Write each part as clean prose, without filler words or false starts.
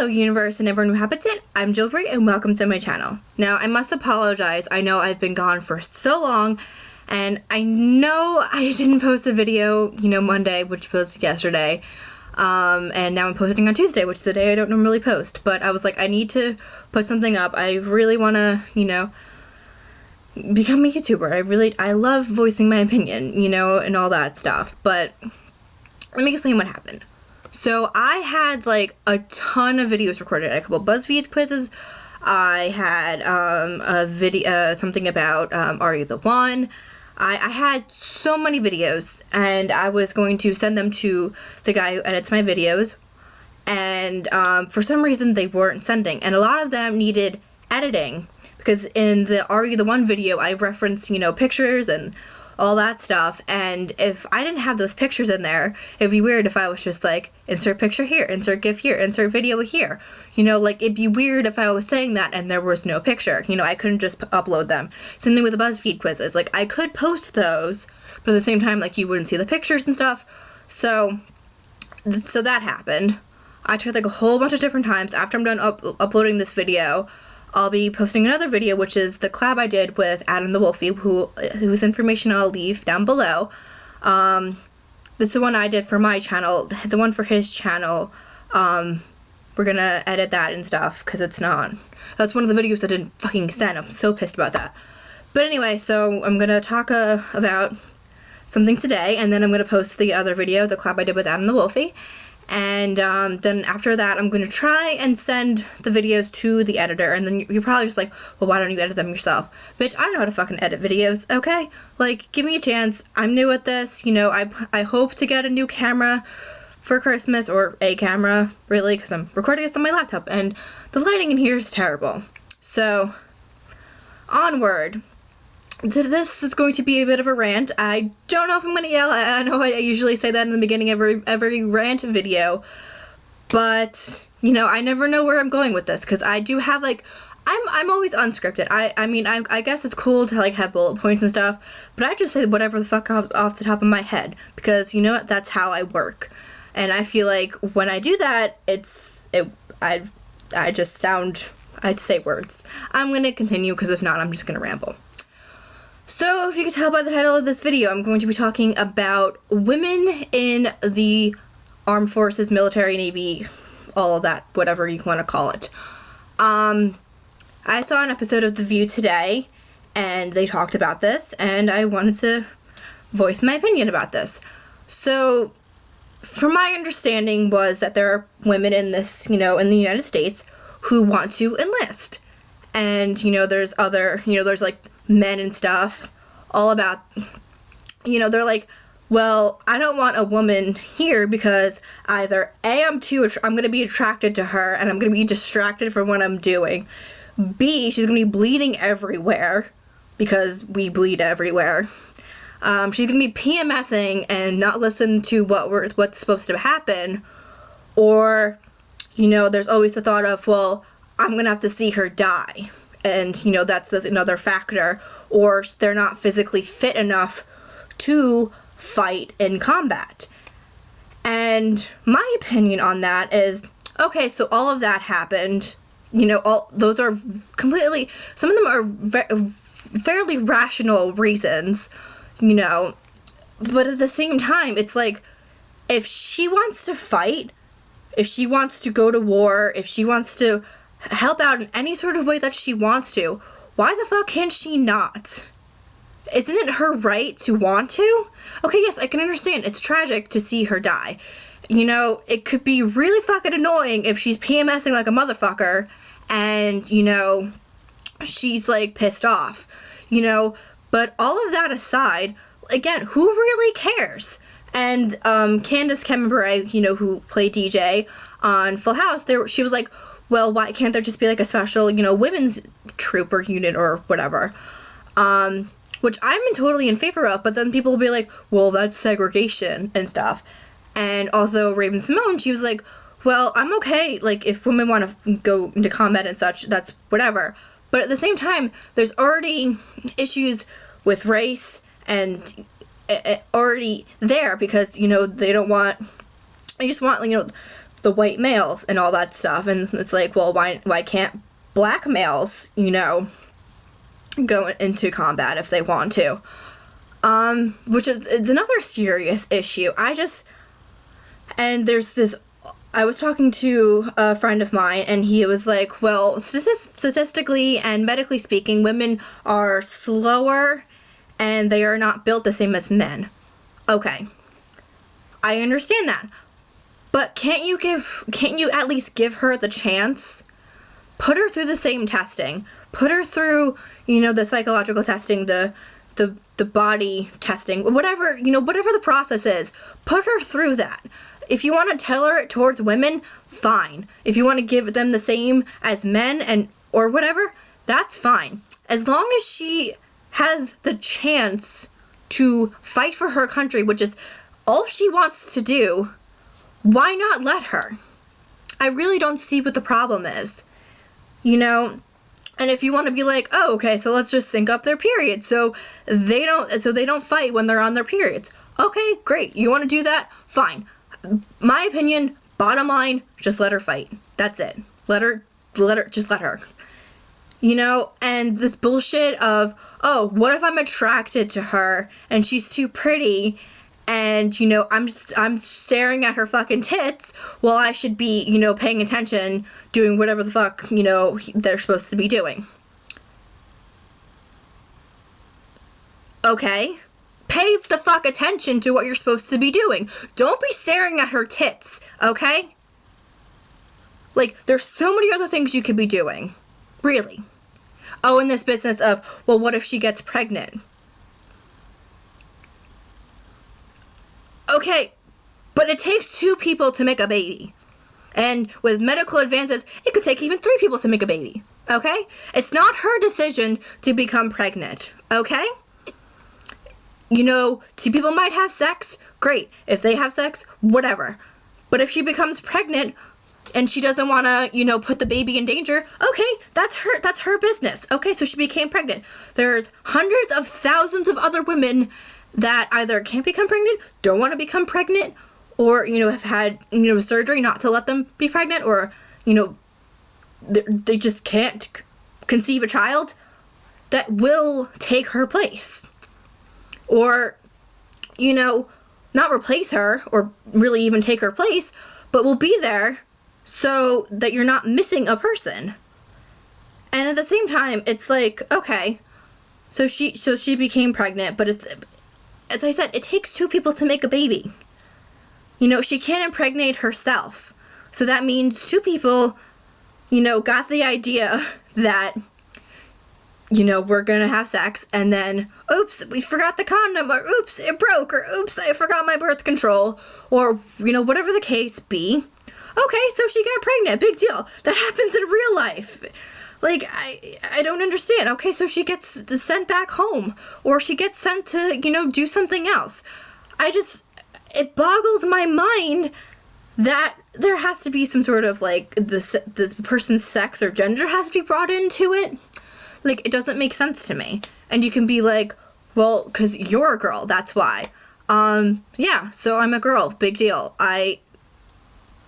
Hello universe and everyone who happens it, I'm JillBree and welcome to my channel. Now I must apologize, I know I've been gone for so long and I know I didn't post a video, Monday, which was yesterday, and now I'm posting on Tuesday, which is the day I don't normally post, but I was like, I need to put something up. I really want to, become a YouTuber. I love voicing my opinion, and all that stuff, but let me explain what happened. So I had like a ton of videos recorded. I had a couple BuzzFeed quizzes. I had a video, something about Are You the One? I had so many videos, and I was going to send them to the guy who edits my videos, and for some reason they weren't sending, and a lot of them needed editing, because in the Are You the One video I referenced, pictures and all that stuff, and if I didn't have those pictures in there, it'd be weird if I was just like, insert picture here, insert GIF here, insert video here, it'd be weird if I was saying that and there was no picture, I couldn't just upload them. Same thing with the BuzzFeed quizzes, like, I could post those, but at the same time, like, you wouldn't see the pictures and stuff, so that happened. I tried like a whole bunch of different times. After I'm done uploading this video, I'll be posting another video, which is the collab I did with Adamthewolfie, whose information I'll leave down below. This is the one I did for my channel. The one for his channel, we're gonna edit that and stuff, because it's not. That's one of the videos that didn't fucking send. I'm so pissed about that. But anyway, so I'm gonna talk about something today, and then I'm gonna post the other video, the collab I did with Adamthewolfie. And then after that, I'm going to try and send the videos to the editor, and then you're probably just like, well, why don't you edit them yourself? Bitch, I don't know how to fucking edit videos, okay? Like, give me a chance. I'm new at this, I hope to get a new camera for Christmas, or a camera, really, because I'm recording this on my laptop, and the lighting in here is terrible. So, onward. So this is going to be a bit of a rant. I don't know if I'm going to yell. I know I usually say that in the beginning of every rant video, but, I never know where I'm going with this, because I do have, like, I'm always unscripted. I guess it's cool to, like, have bullet points and stuff, but I just say whatever the fuck off the top of my head, because, that's how I work, and I feel like when I do that, I just say words. I'm going to continue, because if not, I'm just going to ramble. So, if you can tell by the title of this video, I'm going to be talking about women in the armed forces, military, navy, all of that, whatever you want to call it. I saw an episode of The View today, and they talked about this, and I wanted to voice my opinion about this. So, from my understanding was that there are women in this, in the United States who want to enlist. And, there's other, there's like men and stuff, all about, they're like, well, I don't want a woman here because either A, I'm going to be attracted to her and I'm going to be distracted from what I'm doing. B, she's going to be bleeding everywhere because we bleed everywhere. She's going to be PMSing and not listen to what's supposed to happen. Or, there's always the thought of, well, I'm going to have to see her die. And, that's another factor. Or they're not physically fit enough to fight in combat. And my opinion on that is, okay, so all of that happened. Those are completely, some of them are fairly rational reasons, But at the same time, it's like, if she wants to fight, if she wants to go to war, if she wants to help out in any sort of way that she wants to, why the fuck can she not? Isn't it her right to want to? Okay, yes, I can understand. It's tragic to see her die. It could be really fucking annoying if she's PMSing like a motherfucker and, she's, like, pissed off, But all of that aside, again, who really cares? And Candace Cameron Bure, who played DJ on Full House, she was like, well, why can't there just be, like, a special, women's troop or unit or whatever? Which I'm totally in favor of, but then people will be like, well, that's segregation and stuff. And also Raven-Symoné, she was like, well, I'm okay, like, if women want to go into combat and such, that's whatever. But at the same time, there's already issues with race and already there because, they just want, the white males and all that stuff. And it's like, well, why can't black males, you know, go into combat if they want to? Which is, it's another serious issue. And there's this, I was talking to a friend of mine, and he was like, well, statistically and medically speaking, women are slower and they are not built the same as men. Okay, I understand that. But can't you at least give her the chance? Put her through the same testing. Put her through, you know, the psychological testing, the body testing, whatever, you know, whatever the process is. Put her through that. If you want to tailor it towards women, fine. If you want to give them the same as men or whatever, that's fine. As long as she has the chance to fight for her country, which is all she wants to do, why not let her? I really don't see what the problem is, you know? And if you want to be like, oh, okay, so let's just sync up their periods so they don't fight when they're on their periods. Okay, great. You want to do that? Fine. My opinion, bottom line, just let her fight. That's it. Just let her. You know, and this bullshit of, oh, what if I'm attracted to her and she's too pretty and, you know, I'm staring at her fucking tits while I should be, you know, paying attention, doing whatever the fuck, you know, they're supposed to be doing. Okay? Pay the fuck attention to what you're supposed to be doing. Don't be staring at her tits, okay? Like, there's so many other things you could be doing. Really. Oh, and this business of, well, what if she gets pregnant? Okay, but it takes 2 people to make a baby. And with medical advances, it could take even 3 people to make a baby, okay? It's not her decision to become pregnant, okay? You know, 2 people might have sex, great. If they have sex, whatever. But if she becomes pregnant and she doesn't want to, you know, put the baby in danger, okay, that's her business. Okay, so she became pregnant. There's hundreds of thousands of other women that either can't become pregnant, don't want to become pregnant, or, you know, have had, you know, surgery not to let them be pregnant, or, you know, they just can't conceive a child, that will take her place. Or, you know, not replace her, or really even take her place, but will be there so that you're not missing a person. And at the same time, it's like, okay, so she became pregnant, but as I said, it takes 2 people to make a baby. You know, she can't impregnate herself. So that means 2 people, you know, got the idea that, you know, we're gonna have sex, and then, oops, we forgot the condom, or oops, it broke, or oops, I forgot my birth control, or, you know, whatever the case be. Okay, so she got pregnant, big deal. That happens in real life. Like, I don't understand. Okay, so she gets sent back home, or she gets sent to, you know, do something else. It boggles my mind that there has to be some sort of, like, the person's sex or gender has to be brought into it. Like, it doesn't make sense to me. And you can be like, well, because you're a girl, that's why. Yeah, so I'm a girl, big deal. I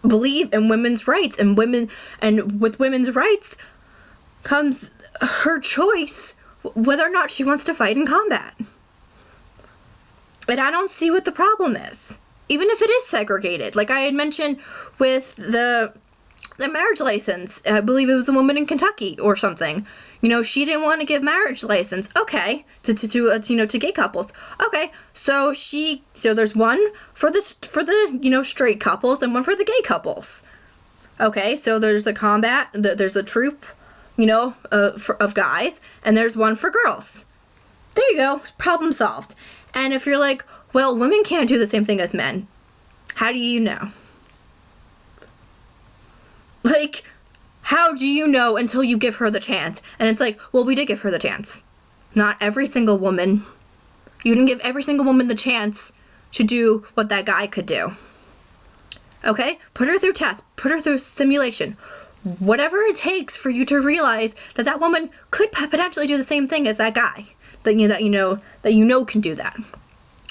believe in women's rights, and with women's rights comes her choice whether or not she wants to fight in combat. And I don't see what the problem is. Even if it is segregated. Like I had mentioned with the marriage license. I believe it was a woman in Kentucky or something. You know, she didn't want to give marriage license. Okay. To gay couples. Okay. So there's one for the, you know, straight couples and one for the gay couples. Okay. So there's there's a troop, you know, of guys, and there's one for girls. There you go. Problem solved. And if you're like, well, women can't do the same thing as men, how do you know? Like, how do you know until you give her the chance? And it's like, well, we did give her the chance. Not every single woman. You didn't give every single woman the chance to do what that guy could do. Okay? Put her through tests. Put her through simulation. Whatever it takes for you to realize that woman could potentially do the same thing as that guy. That you know can do that.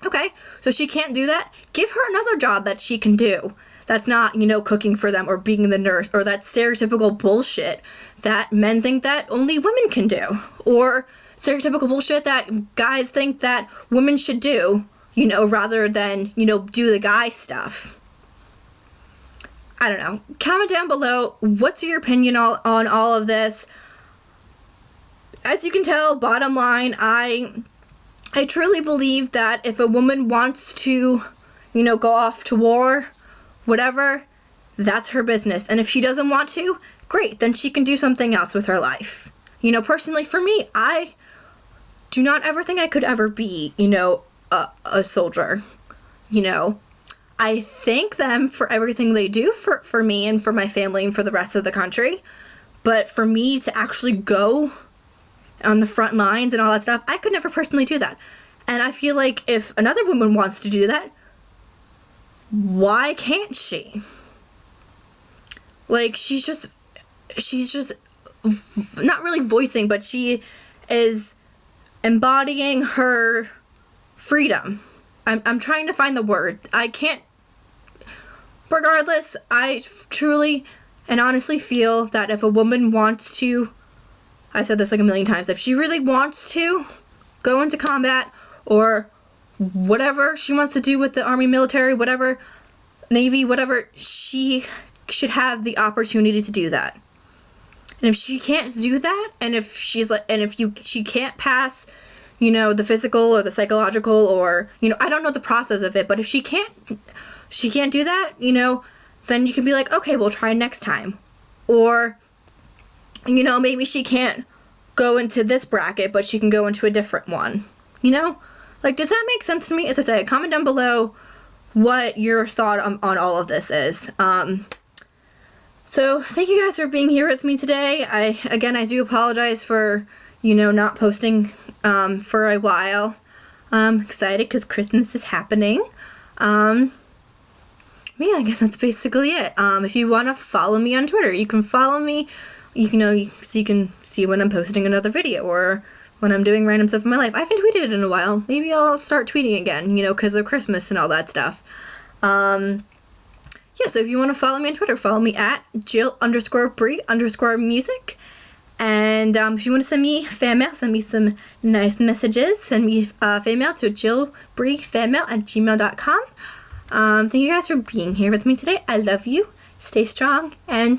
Okay, so she can't do that. Give her another job that she can do. That's not, cooking for them or being the nurse, or that stereotypical bullshit that men think that only women can do, or stereotypical bullshit that guys think that women should do, rather than, do the guy stuff. I don't know. Comment down below, what's your opinion on all of this? As you can tell, bottom line, I truly believe that if a woman wants to, go off to war, whatever, that's her business. And if she doesn't want to, great, then she can do something else with her life. Personally for me, I do not ever think I could ever be, a soldier. I thank them for everything they do for me and for my family and for the rest of the country. But for me to actually go on the front lines and all that stuff, I could never personally do that. And I feel like if another woman wants to do that, why can't she? Like, she's just not really voicing, but she is embodying her freedom. I'm trying to find the word. I can't. Regardless, I truly and honestly feel that if a woman wants to, I've said this like a million times, if she really wants to go into combat or whatever she wants to do with the Army, military, whatever, Navy, whatever, she should have the opportunity to do that. And if she can't do that, and if she can't pass, the physical or the psychological, or, I don't know the process of it, but if she can't do that, then you can be like, okay, we'll try next time. Or, maybe she can't go into this bracket, but she can go into a different one. Like, does that make sense to me? As I said, comment down below what your thought on all of this is. So thank you guys for being here with me today. I do apologize for, not posting for a while. I'm excited because Christmas is happening. Yeah, I guess that's basically it. If you want to follow me on Twitter, you can follow me, so you can see when I'm posting another video or when I'm doing random stuff in my life. I haven't tweeted in a while. Maybe I'll start tweeting again, because of Christmas and all that stuff. Yeah, so if you want to follow me on Twitter, follow me at Jill_Bree_music. And if you want to send me fan mail, send me some nice messages. Send me fan mail to JillBreeFanMail@gmail.com. Thank you guys for being here with me today. I love you. Stay strong and